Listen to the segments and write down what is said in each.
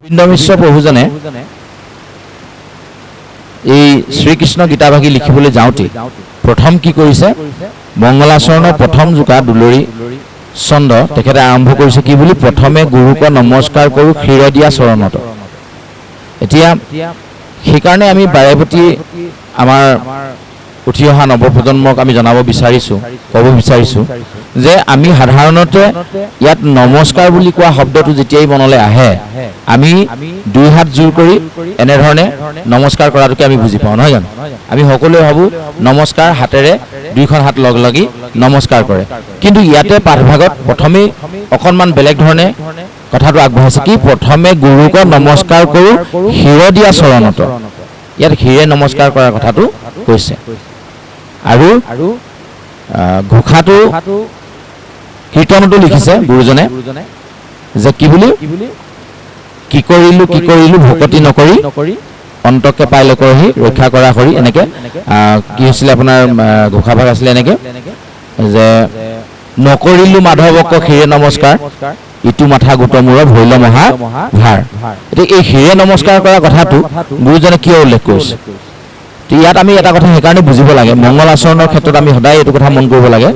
গোবিন্দ মিশ্ৰ প্ৰভুজনে এই শ্ৰীকৃষ্ণ গীতাভাগী লিখিবলৈ যাওঁতে প্ৰথম কি কৰিছে মংগলাচৰণৰ প্ৰথম জোকা দুলৰী ছন্দ তেখেতে আৰম্ভ কৰিছে কি বুলি প্ৰথমে গুৰুক নমস্কাৰ কৰো ক্ষীৰ দিয়া চৰণত। এতিয়া সেইকাৰণে আমি বাৰেপতি আমাৰ উঠি অহা নৱপ্ৰজন্মক আমি জনাব বিচাৰিছোঁ ক'ব বিচাৰিছোঁ যে আমি সাধাৰণতে ইয়াত নমস্কাৰ বুলি কোৱা শব্দটো যেতিয়াই মনলৈ আহে আমি দুই হাত জোৰ কৰি এনেধৰণে নমস্কাৰ কৰাটোকে আমি বুজি পাওঁ নহয় জানো। আমি সকলোৱে ভাবোঁ নমস্কাৰ হাতেৰে দুইখন হাত লগ লাগি নমস্কাৰ কৰে, কিন্তু ইয়াতে পাঠভাগত প্ৰথমেই অকণমান বেলেগ ধৰণে কথাটো আগবঢ়াইছে কি প্ৰথমে গুৰুক নমস্কাৰ কৰোঁ ক্ষীৰ দিয়া চৰণত। ইয়াত ক্ষীৰে নমস্কাৰ কৰাৰ কথাটো কৈছে আৰু ঘোষাটো কীৰ্তনতো লিখিছে গুৰুজনে যে কি বুলি কি কৰিলোঁ ভকতি নকৰি অন্তকে পাই লোকৰহি ৰক্ষা কৰা কৰি এনেকে কি হৈছিলে আপোনাৰ ঘোষাভাগ আছিলে এনেকে যে নকৰিলোঁ মাধৱক ক্ষীৰে নমস্কাৰ ইটো মাথা গোটমূৰ ভৈল মহা ভাৰ। এতিয়া এই ক্ষীৰে নমস্কাৰ কৰা কথাটো গুৰুজনে কিয় উল্লেখ কৰিছে ইয়াত আমি এটা কথা সেইকাৰণে বুজিব লাগে মংগল আচৰণৰ ক্ষেত্ৰত আমি সদায় এইটো কথা মন কৰিব লাগে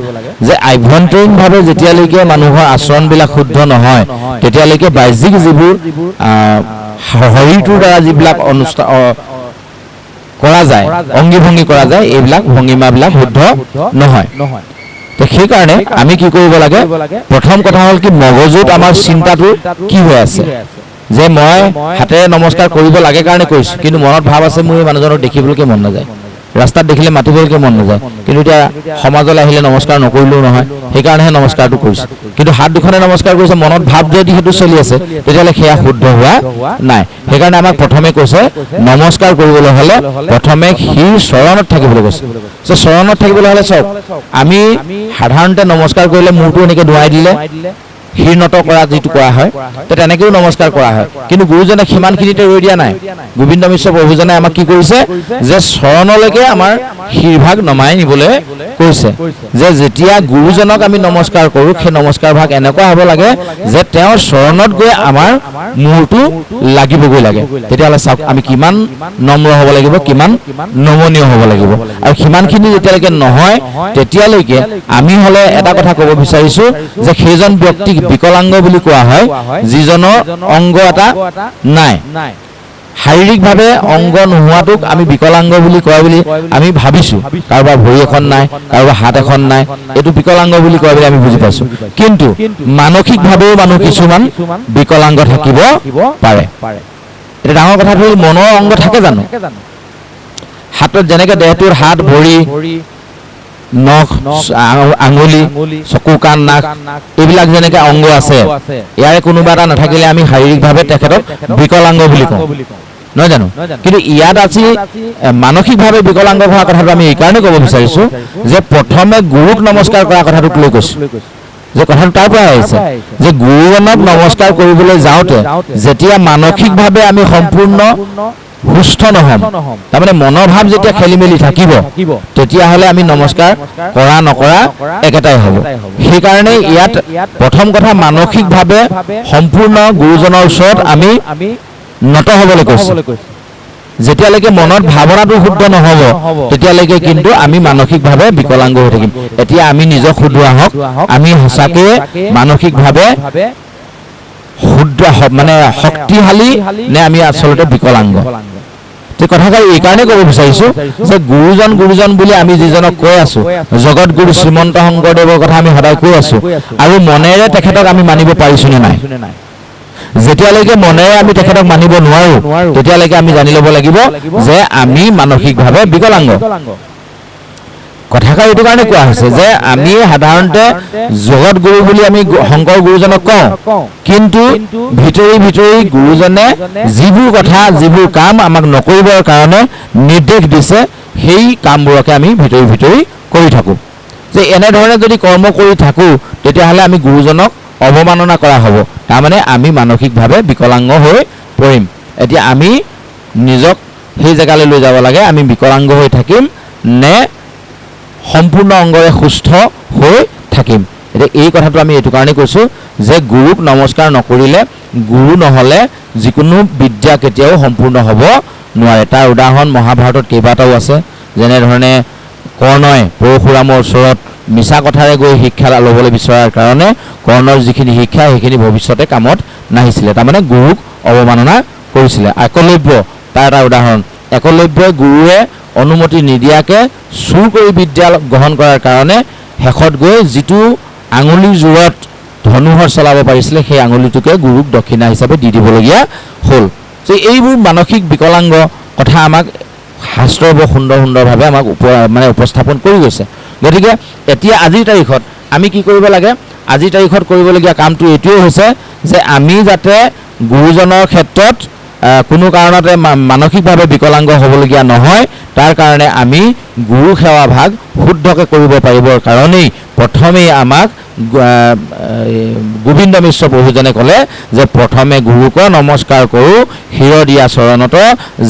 যে আভ্যন্তৰীণভাৱে যেতিয়ালৈকে মানুহৰ আচৰণবিলাক শুদ্ধ নহয় তেতিয়ালৈকে বাহ্যিক যিবোৰ শৰীৰটোৰ দ্বাৰা যিবিলাক অনুষ্ঠান কৰা যায় অংগী ভংগী কৰা যায় এইবিলাক ভংগীমাবিলাক শুদ্ধ নহয়। তো সেইকাৰণে আমি কি কৰিব লাগে প্ৰথম কথা হ'ল কি মগজুত আমাৰ চিন্তাটো কি হৈ আছে যে মই হাতেৰে নমস্কাৰ কৰিব লাগে কাৰণে কৰিছোঁ, কিন্তু মনত ভাৱ আছে মোৰ এই মানুহজনক দেখিবলৈকে মন নাযায়, ৰাস্তাত দেখিলে মাতিবলৈকে মন নাযায়, কিন্তু এতিয়া সমাজলৈ আহিলে নমস্কাৰ নকৰিলেও নহয় সেইকাৰণেহে নমস্কাৰটো কৰিছোঁ, কিন্তু হাত দুখনে নমস্কাৰ কৰিছে মনত ভাৱ যদি সেইটো চলি আছে তেতিয়াহ'লে সেয়া শুদ্ধ হোৱা নাই। সেইকাৰণে আমাক প্ৰথমে কৈছে নমস্কাৰ কৰিবলৈ হ'লে প্ৰথমে ক্ষীৰ চৰণত থাকিবলৈ কৈছে। চৰণত থাকিবলৈ হ'লে চাওক আমি সাধাৰণতে নমস্কাৰ কৰিলে মূৰটো এনেকৈ ধুৱাই দিলে ক্ষীৰ্ণত কৰা যিটো কৰা হয় তেনেকৈও নমস্কাৰ কৰা হয়, কিন্তু গুৰুজনে সিমানখিনিতে ৰৈ দিয়া নাই। গোবিন্দ মিশ্ৰ প্ৰভুজনে আমাক কি কৰিছে যে চৰণলৈকে আমাৰ শিৰভাগ নমাই নিবলৈ কৈছে যে যেতিয়া গুৰুজনক আমি নমস্কাৰ কৰোঁ সেই নমস্কাৰ ভাগ এনেকুৱা হ'ব লাগে যে তেওঁৰ চৰণত গৈ আমাৰ মূৰটো লাগিবগৈ লাগে। তেতিয়াহ'লে চাওক আমি কিমান নম্ৰ হ'ব লাগিব কিমান নমনীয় হ'ব লাগিব, আৰু সিমানখিনি যেতিয়ালৈকে নহয় তেতিয়ালৈকে আমি হ'লে এটা কথা ক'ব বিচাৰিছোঁ যে সেইজন ব্যক্তিক বিকলাংগ বুলি কোৱা হয় যিজনৰ অংগ এটা নাই। শাৰীৰিকভাৱে অংগ নোহোৱাটোক আমি বিকলাংগ বুলি কয় বুলি আমি ভাবিছোঁ, কাৰোবাৰ ভৰি এখন নাই কাৰোবাৰ হাত এখন নাই এইটো বিকলাংগ বুলি কয় বুলি আমি বুজি পাইছোঁ, কিন্তু মানসিকভাৱেও মানুহ কিছুমান বিকলাংগ থাকিব পাৰে। এতিয়া ডাঙৰ কথাটো হ'ল মনৰ অংগ থাকে জানো? হাতত যেনেকৈ দেহটোৰ হাত ভৰি নখ আঙুলি চকু কাণ নাক এইবিলাক যেনেকৈ অংগ আছে ইয়াৰে কোনোবা এটা নাথাকিলে আমি শাৰীৰিকভাৱে তেখেতক বিকলাংগ বুলি কওঁ নহয় জানো, কিন্তু ইয়াত আজি মানসিকভাৱে বিকলাংগ হোৱা কথাটো আমি এইকাৰণে ক'ব বিচাৰিছোঁ যে প্ৰথমে গুৰুক নমস্কাৰ কৰা কথাটোক লৈ কৈছোঁ যে কথাটো তাৰ পৰা আহিছে যে গুৰুজনক নমস্কাৰ কৰিবলৈ যাওঁতে যেতিয়া মানসিকভাৱে আমি সম্পূৰ্ণ সুস্থ নহ'ম, তাৰমানে মনৰ ভাৱ যেতিয়া খেলি মেলি থাকিব তেতিয়াহ'লে আমি নমস্কাৰ কৰা নকৰা একেটাই হ'ব। সেইকাৰণে ইয়াত প্ৰথম কথা মানসিকভাৱে সম্পূৰ্ণ গুৰুজনৰ ওচৰত আমি নত হ'বলৈ কৈছোঁ। যেতিয়ালৈকে মনত ভাৱনাটো শুদ্ধ নহ'ব তেতিয়ালৈকে কিন্তু আমি মানসিকভাৱে বিকলাংগ হৈ থাকিম। এতিয়া আমি নিজক শুদ্ধ আহক আমি সঁচাকৈ মানসিকভাৱে শুদ্ধ মানে শক্তিশালী নে আমি আচলতে বিকলাংগ। কথাষাৰ এইকাৰণে ক'ব বিচাৰিছোঁ যে গুৰুজন বুলি আমি যিজনক কৈ আছোঁ জগত গুৰু শ্ৰীমন্ত শংকৰদেৱৰ কথা আমি সদায় কৈ আছোঁ, আৰু মনেৰে তেখেতক আমি মানিব পাৰিছোঁনে নাই? যেতিয়ালৈকে মনেৰে আমি তেখেতক মানিব নোৱাৰোঁ তেতিয়ালৈকে আমি জানি ল'ব লাগিব যে আমি মানসিকভাৱে বিকলাংগ। কথাষাৰ এইটো কাৰণে কোৱা হৈছে যে আমি সাধাৰণতে জগত গুৰু বুলি আমি শংকৰ গুৰুজনক কওঁ, কিন্তু ভিতৰি গুৰুজনে যিবোৰ কথা যিবোৰ কাম আমাক নকৰিবৰ কাৰণে নিৰ্দেশ দিছে সেই কামবোৰকে আমি ভিতৰি কৰি থাকোঁ। যে এনেধৰণে যদি কৰ্ম কৰি থাকোঁ তেতিয়াহ'লে আমি গুৰুজনক অৱমাননা কৰা হ'ব, তাৰমানে আমি মানসিকভাৱে বিকলাংগ হৈ পৰিম। এতিয়া আমি নিজক সেই জেগালৈ লৈ যাব লাগে আমি বিকলাংগ হৈ থাকিম নে সম্পূৰ্ণ অংগৰে সুস্থ হৈ থাকিম। এতিয়া এই কথাটো আমি এইটো কাৰণে কৈছোঁ যে গুৰুক নমস্কাৰ নকৰিলে গুৰু নহ'লে যিকোনো বিদ্যা কেতিয়াও সম্পূৰ্ণ হ'ব নোৱাৰে। তাৰ উদাহৰণ মহাভাৰতত কেইবাটাও আছে। যেনেধৰণে কৰ্ণই পৰশুৰামৰ ওচৰত মিছা কথাৰে গৈ শিক্ষা ল'বলৈ বিচৰাৰ কাৰণে কৰ্ণৰ যিখিনি শিক্ষা সেইখিনি ভৱিষ্যতে কামত নাহিছিলে, তাৰমানে গুৰুক অৱমাননা কৰিছিলে। একলব্য তাৰ এটা উদাহৰণ। একলব্যই গুৰুৱে অনুমতি নিদিয়াকৈ চুৰ কৰি বিদ্যা গ্ৰহণ কৰাৰ কাৰণে শেষত গৈ যিটো আঙুলিৰ জোৰত ধনুহৰ চলাব পাৰিছিলে সেই আঙুলিটোকে গুৰুক দক্ষিণা হিচাপে দি দিবলগীয়া হ'ল। যে এইবোৰ মানসিক বিকলাংগ কথা আমাক শাস্ত্ৰৰ বৰ সুন্দৰভাৱে আমাক উপস্থাপন কৰি গৈছে। গতিকে এতিয়া আজিৰ তাৰিখত আমি কি কৰিব লাগে? আজিৰ তাৰিখত কৰিবলগীয়া কামটো এইটোৱেই হৈছে যে আমি যাতে গুৰুজনৰ ক্ষেত্ৰত কোনো কাৰণতে মানসিকভাৱে বিকলাংগ হ'বলগীয়া নহয়, তাৰ কাৰণে আমি গুৰু সেৱা ভাগ শুদ্ধকৈ কৰিব পাৰিবৰ কাৰণেই প্ৰথমেই আমাক গোবিন্দ মিশ্ৰ প্ৰভুজনে ক'লে যে প্ৰথমে গুৰুক নমস্কাৰ কৰোঁ শিৰ দিয়া চৰণত,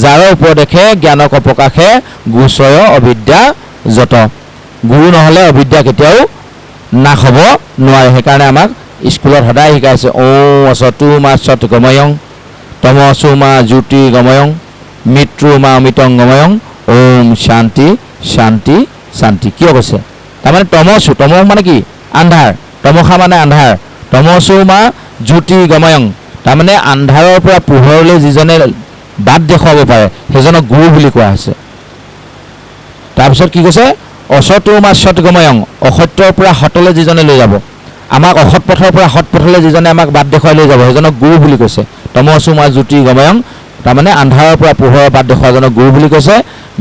যাৰ উপদেশে জ্ঞানক প্ৰকাশে গোচৰ অবিদ্যা যত। গুৰু নহ'লে অবিদ্যা কেতিয়াও নাশ হ'ব নোৱাৰে। সেইকাৰণে আমাক স্কুলত সদায় শিকাইছে অচতু মা সৎ গময়ং, তমসু মা জ্যোতি গময়ং, মৃত্যু মা অমিতং গময়ং, ওম শান্তি শান্তি শান্তি। কিয় কৈছে? তাৰমানে তমসু, তম মানে কি? আন্ধাৰ, তমসা মানে আন্ধাৰ, তমসু মা জ্যোতি গময়ং, তাৰমানে আন্ধাৰৰ পৰা পোহৰলৈ যিজনে বাট দেখুৱাব পাৰে সেইজনক গুৰু বুলি কোৱা হৈছে। তাৰপিছত কি কৈছে? অসতু মা সৎ গময়ং, অসত্যৰ পৰা সতলৈ যিজনে লৈ যাব, আমাক অসৎ পথৰ পৰা সৎ পথলৈ যিজনে আমাক বাট দেখুৱাই লৈ যাব সেইজনক গুৰু বুলি কৈছে। তমসু মা জ্যোতি গময়ং, তাৰমানে আন্ধাৰৰ পৰা পোহৰৰ বাট দেখুৱাজনক গুৰু বুলি কৈছে।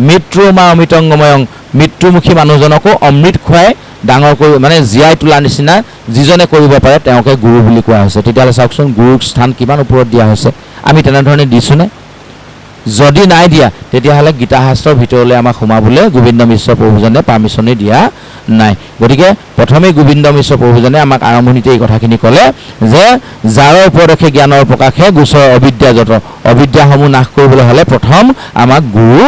মৃত্যু মা অমৃতং গময়ং, মৃত্যুমুখী মানুহজনকো অমৃত খুৱাই ডাঙৰ কৰি জীয়াই তোলাৰ নিচিনা যিজনে কৰিব পাৰে তেওঁকে গুৰু বুলি কোৱা হৈছে। তেতিয়াহ'লে চাওকচোন গুৰুক স্থান কিমান ওপৰত দিয়া হৈছে। আমি তেনেধৰণে দিছোঁনে? যদি নাই দিয়া তেতিয়াহ'লে গীতা শাস্ত্ৰৰ ভিতৰলৈ আমাক সোমাবলৈ গোবিন্দ মিশ্ৰ প্ৰভুজনে পাৰ্মিশ্যনেই দিয়া নাই। গতিকে প্ৰথমেই গোবিন্দ মিশ্ৰ প্ৰভুজনে আমাক আৰম্ভণিতে এই কথাখিনি ক'লে যে যাৰ উপদেশে জ্ঞানৰ প্ৰকাশে গোচৰ অবিদ্যা যত, অবিদ্যাসমূহ নাশ কৰিবলৈ হ'লে প্ৰথম আমাক গুৰু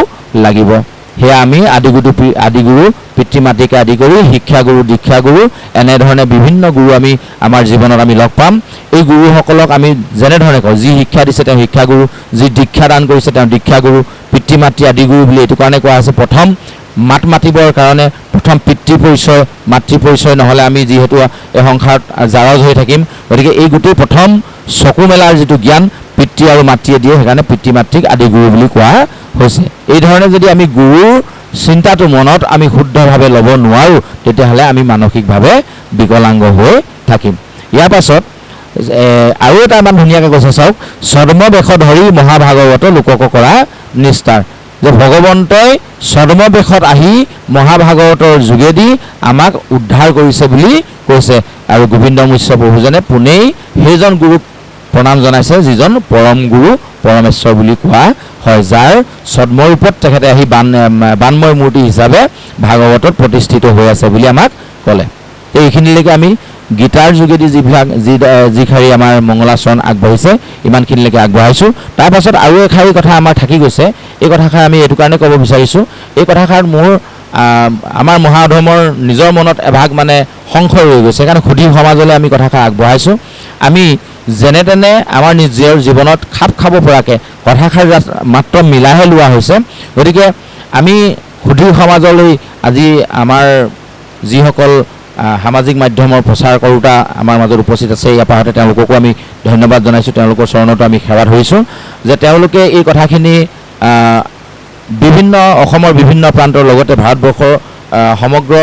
লাগিব। সেয়া আমি আদিগুৰু পিতৃ মাতৃকে আদি কৰি শিক্ষাগুৰু দীক্ষাগুৰু এনেধৰণে বিভিন্ন গুৰু আমি আমাৰ জীৱনত আমি লগ পাম। এই গুৰুসকলক আমি যেনেধৰণে কওঁ, যি শিক্ষা দিছে তেওঁ শিক্ষাগুৰু, যি দীক্ষা দান কৰিছে তেওঁ দীক্ষাগুৰু, পিতৃ মাতৃ আদিগুৰু বুলি এইটো কাৰণে কোৱা হৈছে। প্ৰথম মাত মাতিবৰ কাৰণে প্ৰথম পিতৃ পৰিচয় মাতৃ পৰিচয় নহ'লে আমি যিহেতু এই সংসাৰত জাৰজ হৈ থাকিম। গতিকে এই গোটেই প্ৰথম চকু মেলাৰ যিটো জ্ঞান পিতৃ আৰু মাতৃয়ে দিয়ে সেইকাৰণে পিতৃ মাতৃক আদিগুৰু বুলি কোৱা হৈছে। এই ধৰণে যদি আমি গুৰুৰ চিন্তাটো মনত আমি শুদ্ধভাৱে ল'ব নোৱাৰোঁ তেতিয়াহ'লে আমি মানসিকভাৱে বিকলাংগ হৈ থাকিম। ইয়াৰ পাছত আৰু এটা ইমান ধুনীয়াকৈ কৈছে চাওক, ছদ্মবেশ ধৰি মহাভাগৱত লোকক কৰা নিষ্ঠাৰ, যে ভগৱন্তই ছদ্মবেশত আহি মহাভাগৱতৰ যোগেদি আমাক উদ্ধাৰ কৰিছে বুলি কৈছে। আৰু গোবিন্দ মিশ্ৰ প্ৰভুজনে পোনেই সেইজন গুৰুক প্ৰণাম জনাইছে যিজন পৰম গুৰু পৰমেশ্বৰ বুলি কোৱা হয়, যাৰ ছদ্মৰূপত তেখেতে আহি বানময় মূৰ্তি হিচাপে ভাগৱতত প্ৰতিষ্ঠিত হৈ আছে বুলি আমাক ক'লে। এইখিনিলৈকে আমি গীতাৰ যোগেদি যিষাৰি আমাৰ মংগলাচৰণ আগবাঢ়িছে ইমানখিনিলৈকে আগবঢ়াইছোঁ। তাৰপাছত আৰু এষাৰি কথা আমাৰ থাকি গৈছে। এই কথাষাৰ আমি এইটো কাৰণে ক'ব বিচাৰিছোঁ, এই কথাষাৰ আমাৰ মহাধৰ্মৰ নিজৰ মনত এভাগ সংশয় ৰৈ গৈছে, সেইকাৰণে সুধী সমাজলৈ আমি কথাষাৰ আগবঢ়াইছোঁ। আমি যেনে তেনে আমাৰ নিজৰ জীৱনত খাপ খাব পৰাকৈ কথাষাৰ মাত্ৰ মিলাহে লোৱা হৈছে। গতিকে আমি সুধী সমাজলৈ আজি আমাৰ যিসকল সামাজিক মাধ্যমৰ প্ৰচাৰ কৰোঁতা আমাৰ মাজত উপস্থিত আছে, ইয়াৰ পাছতে তেওঁলোককো আমি ধন্যবাদ জনাইছোঁ, তেওঁলোকৰ চৰণতো আমি সেৱা ধৰিছোঁ যে তেওঁলোকে এই কথাখিনি অসমৰ বিভিন্ন প্ৰান্তৰ লগতে ভাৰতবৰ্ষৰ সমগ্ৰ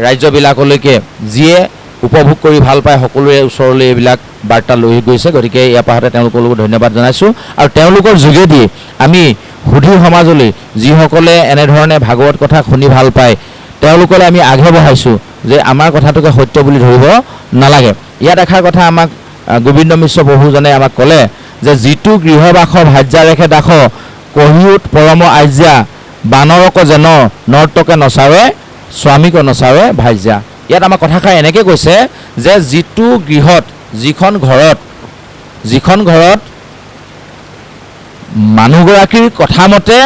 ৰাজ্যবিলাকলৈকে যিয়ে উপভোগ কৰি ভাল পায় সকলোৰে ওচৰলৈ এইবিলাক বাৰ্তা লৈ গৈছে। গতিকে ইয়াৰ পাছতে তেওঁলোকলৈকো ধন্যবাদ জনাইছোঁ। আৰু তেওঁলোকৰ যোগেদি আমি সুধী সমাজলৈ যিসকলে এনেধৰণে ভাগৱত কথা শুনি ভাল পায় তেওঁলোকলৈ আমি আগে বঢ়াইছোঁ যে আমাৰ কথাটোকে সত্য বুলি ধৰিব নালাগে। ইয়াত এষাৰ কথা আমাক গোবিন্দ মিশ্ৰ প্ৰভুজনে আমাক ক'লে যে যিটো গৃহবাস ভাজ্যা ৰেখে দাস কহিউত পৰম আজ্ঞা বানৰক যেন নৰ্তকে নচাৱে স্বামীক নচাৱে ভাজ্যা। ইয়াত আমাৰ কথাষাৰ এনেকৈ কৈছে যে যিটো গৃহত যিখন ঘৰত মানুহগৰাকীৰ কথা মতে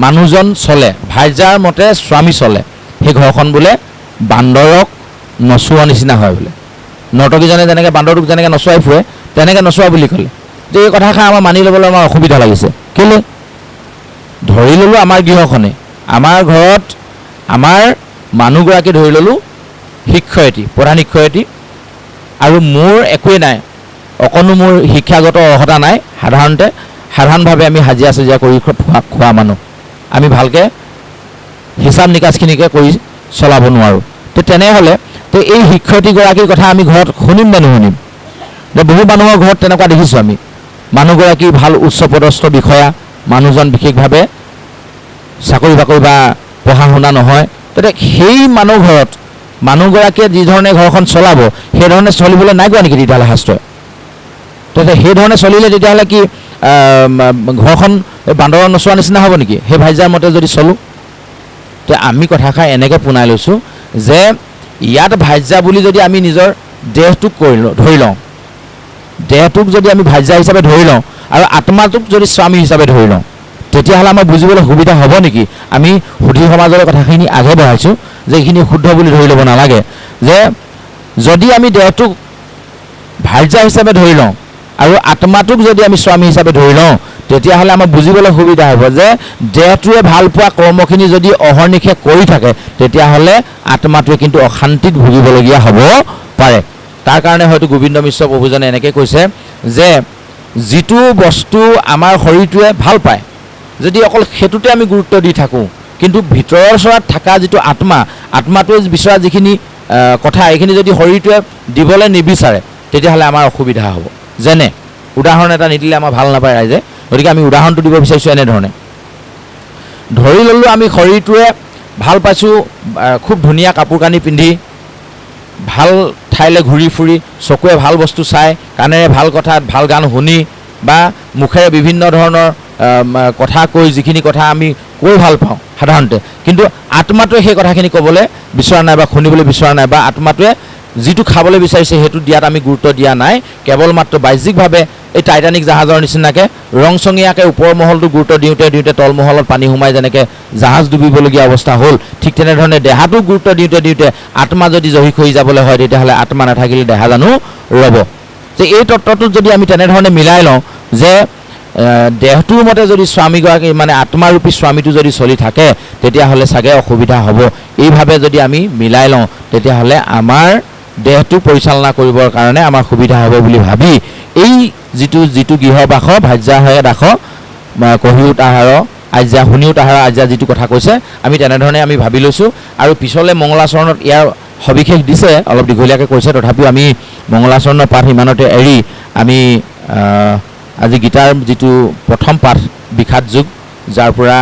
মানুহজন চলে, ভাৰ্যাৰ মতে স্বামী চলে, সেই ঘৰখন বোলে বান্দৰক নচোৱা নিচিনা হয় বোলে। নৰ্তকীজনে যেনেকৈ বান্দৰটোক যেনেকৈ নচুৱাই ফুৰে তেনেকৈ নচোৱা বুলি ক'লে। যে এই কথাষাৰ আমাৰ মানি ল'বলৈ আমাৰ অসুবিধা লাগিছে। কেলৈ? ধৰি ল'লোঁ আমাৰ গৃহখনে, আমাৰ ঘৰত আমাৰ মানুহগৰাকী ধৰি ল'লোঁ শিক্ষয়িত্ৰী, প্ৰধান শিক্ষয়িত্ৰী, আৰু মোৰ একোৱেই নাই, অকণো মোৰ শিক্ষাগত অৰ্হতা নাই, সাধাৰণভাৱে আমি হাজিৰা চাজিৰা কৰি খোৱা মানুহ, আমি ভালকৈ হিচাপ নিকাচখিনিকে কৰি চলাব নোৱাৰোঁ। তো তেনেহ'লে তো এই শিক্ষয়িত্ৰীগৰাকীৰ কথা আমি ঘৰত শুনিম নে নুশুনিম? বহু মানুহৰ ঘৰত তেনেকুৱা দেখিছোঁ আমি, মানুহগৰাকী ভাল উচ্চপদস্থ বিষয়া, মানুহজন বিশেষভাৱে চাকৰি বাকৰি বা পঢ়া শুনা নহয়, তেতিয়া সেই মানুহ ঘৰত মানুহগৰাকীয়ে যিধৰণে ঘৰখন চলাব সেইধৰণে চলিবলৈ নাই কোৱা নেকি তেতিয়াহ'লে শাস্ত্ৰই? তেতিয়া সেইধৰণে চলিলে তেতিয়াহ'লে কি ঘৰখন বান্দৰৰ নচোৱা নিচিনা হ'ব নেকি সেই ভাইজাৰ মতে যদি চলোঁ? তো আমি কথাষাৰ এনেকৈ পোনাই লৈছোঁ যে ইয়াত ভাজ্যা বুলি যদি আমি নিজৰ দেহটোক ধৰি লওঁ, দেহটোক যদি আমি ভাজ্যা হিচাপে ধৰি লওঁ আৰু আত্মাটোক যদি স্বামী হিচাপে ধৰি লওঁ, তেতিয়াহ'লে আমাৰ বুজিবলৈ সুবিধা হ'ব নেকি? আমি সুধী সমাজৰ কথাখিনি আগে বঢ়াইছোঁ যে এইখিনি শুদ্ধ বুলি ধৰি ল'ব নালাগে, যে যদি আমি দেহটোক ভাজ্যা হিচাপে ধৰি লওঁ আৰু আত্মাটোক যদি আমি স্বামী হিচাপে ধৰি লওঁ, তেতিয়াহ'লে আমাৰ বুজিবলৈ সুবিধা হ'ব যে দেহটোৱে ভাল পোৱা কৰ্মখিনি যদি অহৰ্নিশে কৰি থাকে, তেতিয়াহ'লে আত্মাটোৱে কিন্তু অশান্তিত ভুগিবলগীয়া হ'ব পাৰে। তাৰ কাৰণে হয়তো গোবিন্দ মিশ্ৰ প্ৰভুজনে এনেকৈ কৈছে যে যিটো বস্তু আমাৰ শৰীৰটোৱে ভাল পায়, যদি অকল সেইটোতে আমি গুৰুত্ব দি থাকোঁ, কিন্তু ভিতৰৰ চৰাত থকা যিটো আত্মাটোৱে বিচৰা যিখিনি কথা, এইখিনি যদি শৰীৰটোৱে দিবলৈ নিবিচাৰে, তেতিয়াহ'লে আমাৰ অসুবিধা হ'ব। যেনে উদাহৰণ এটা নিদিলে আমাৰ ভাল নাপায় ৰাইজে, গতিকে আমি উদাহৰণটো দিব বিচাৰিছোঁ এনেধৰণে। ধৰি ল'লোঁ আমি শৰীৰটোৱে ভাল পাইছোঁ খুব ধুনীয়া কাপোৰ কানি পিন্ধি, ভাল ঠাইলৈ ঘূৰি ফুৰি, চকুৱে ভাল বস্তু চাই, কাণেৰে ভাল কথা ভাল গান শুনি বা মুখেৰে বিভিন্ন ধৰণৰ কথা কৈ, যিখিনি কথা আমি কৈ ভাল পাওঁ সাধাৰণতে, কিন্তু আত্মাটোৱে সেই কথাখিনি ক'বলৈ বিচৰা নাই বা শুনিবলৈ বিচৰা নাই, বা আত্মাটোৱে যিটো খাবলৈ বিচাৰিছে সেইটো দিয়াত আমি গুৰুত্ব দিয়া নাই, কেৱল মাত্ৰ বাহ্যিকভাৱে এই টাইটানিক জাহাজৰ নিচিনাকৈ ৰংচঙীয়াকৈ ওপৰ মহলটো গুৰুত্ব দিওঁতে দিওঁতে তলমহলত পানী সোমাই যেনেকৈ জাহাজ ডুবিবলগীয়া অৱস্থা হ'ল, ঠিক তেনেধৰণে দেহাটোক গুৰুত্ব দিওঁতে দিওঁতে আত্মা যদি জহি খহি যাবলৈ হয়, তেতিয়াহ'লে আত্মা নাথাকিলে দেহা জানো ৰ'ব? যে এই তত্ত্বটোত যদি আমি তেনেধৰণে মিলাই লওঁ যে দেহটোৰ মতে যদি স্বামীগৰাকী মানে আত্মাৰূপী স্বামীটো যদি চলি থাকে, তেতিয়াহ'লে চাগে অসুবিধা হ'ব। এইভাৱে যদি আমি মিলাই লওঁ, তেতিয়াহ'লে আমাৰ দেহটো পৰিচালনা কৰিবৰ কাৰণে আমাৰ সুবিধা হ'ব বুলি ভাবি এই যিটো গৃহবাস ভাজ্যা হয় দাস কহিও তাহাৰ আজ্যা শুনিও তাহাৰ আজ্যা যিটো কথা কৈছে, আমি তেনেধৰণে আমি ভাবি লৈছোঁ। আৰু পিছলৈ মংগলাচৰণত ইয়াৰ সবিশেষ দিছে, অলপ দীঘলীয়াকৈ কৈছে, তথাপিও আমি মংগলাচৰণৰ পাঠ ইমানতে এৰি আমি আজি গীতাৰ যিটো প্ৰথম পাঠ বিষাদ যুগ, যাৰ পৰা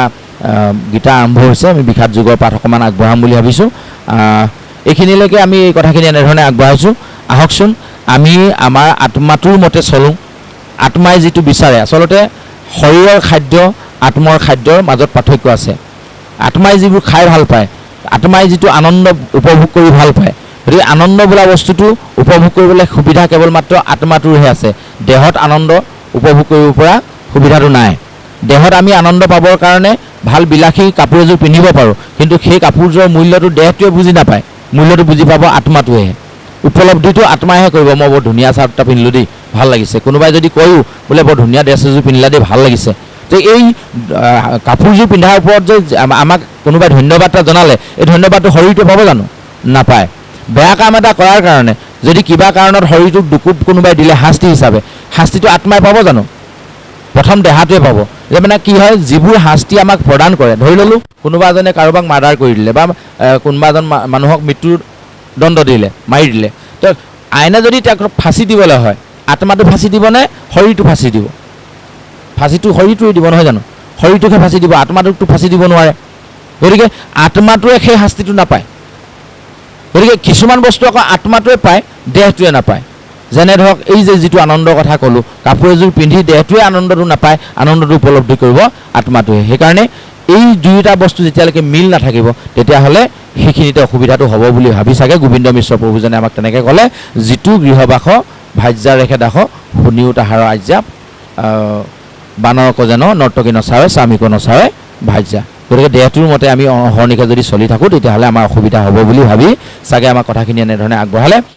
গীতা আৰম্ভ হৈছে, আমি বিষাদ যুগৰ পাঠ অকণমান আগবঢ়াম বুলি ভাবিছোঁ। এইখিনিলৈকে আমি এই কথাখিনি এনেধৰণে আগবঢ়াইছোঁ। আহকচোন আমি আমাৰ আত্মাটোৰ মতে চলোঁ। আত্মাই যিটো বিচাৰে, আচলতে শৰীৰৰ খাদ্য আত্মৰ খাদ্যৰ মাজত পাৰ্থক্য আছে। আত্মাই যিবোৰ খাই ভাল পায়, আত্মাই যিটো আনন্দ উপভোগ কৰি ভাল পায়, গতিকে আনন্দ বোলা বস্তুটো উপভোগ কৰিবলৈ সুবিধা কেৱল মাত্ৰ আত্মাটোৰহে আছে। দেহত আনন্দ উপভোগ কৰিব পৰা সুবিধাটো নাই। দেহত আমি আনন্দ পাবৰ কাৰণে ভাল বিলাসী কাপোৰ এযোৰ পিন্ধিব পাৰোঁ, কিন্তু সেই কাপোৰযোৰৰ মূল্যটো দেহটোৱে বুজি নাপায়, মূল্যটো বুজি পাব আত্মাটোৱেহে। উপলব্ধিটো আত্মাইহে কৰিব, মই বৰ ধুনীয়া চাৰ্ট এটা পিন্ধিলোঁ দেই, ভাল লাগিছে। কোনোবাই যদি কয়ো বোলে বৰ ধুনীয়া ড্ৰেছ এযোৰ পিন্ধিলা দেই, ভাল লাগিছে, তো এই কাপোৰযোৰ পিন্ধাৰ ওপৰত যে আমাক কোনোবাই ধন্যবাদ এটা জনালে, এই ধন্যবাদটো শৰীৰটোৱে পাব জানো? নাপায়। বেয়া কাম এটা কৰাৰ কাৰণে যদি কিবা কাৰণত শৰীৰটোক দুকোপ কোনোবাই দিলে শাস্তি হিচাপে, শাস্তিটো আত্মাই পাব জানো? প্ৰথম দেহাটোৱে পাব। যে মানে কি হয়, যিবোৰ শাস্তি আমাক প্ৰদান কৰে, ধৰি ল'লোঁ কোনোবা এজনে কাৰোবাক মাৰ্ডাৰ কৰি দিলে বা কোনোবা এজন মানুহক মৃত্যুৰ দণ্ড দিলে, মাৰি দিলে, তো আইনে যদি তেওঁক ফাঁচি দিবলৈ হয়, আত্মাটো ফাঁচি দিবনে শৰীৰটো ফাঁচি দিব? ফাঁচিটো শৰীৰটোৱে দিব, নহয় জানো? শৰীৰটোকে ফাঁচি দিব, আত্মাটোকতো ফাঁচি দিব নোৱাৰে। গতিকে আত্মাটোৱে সেই শাস্তিটো নাপায়। গতিকে কিছুমান বস্তু আকৌ আত্মাটোৱে পায়, দেহটোৱে নাপায়। যেনে ধৰক এই যে যিটো আনন্দৰ কথা ক'লোঁ, কাপোৰ এযোৰ পিন্ধি দেহটোৱে আনন্দটো নাপায়, আনন্দটো উপলব্ধি কৰিব আত্মাটোৱে। সেইকাৰণে এই দুয়োটা বস্তু যেতিয়ালৈকে মিল নাথাকিব, তেতিয়াহ'লে সেইখিনিতে অসুবিধাটো হ'ব বুলি ভাবি চাগে গোবিন্দ মিশ্ৰ প্ৰভুজনে আমাক তেনেকৈ ক'লে, যিটো গৃহবাস ভাজ্যা ৰেখে দাস শুনিও তাহাৰ আজ্ঞা, বানৰক যেন নৰ্তকী নচাৱে স্বামীক নচাৱে ভাজ্যা। গতিকে দেহটোৰ মতে আমি অহৰ্নিশে যদি চলি থাকোঁ, তেতিয়াহ'লে আমাৰ অসুবিধা হ'ব বুলি ভাবি চাগে আমাৰ কথাখিনি এনেধৰণে আগবঢ়ালে।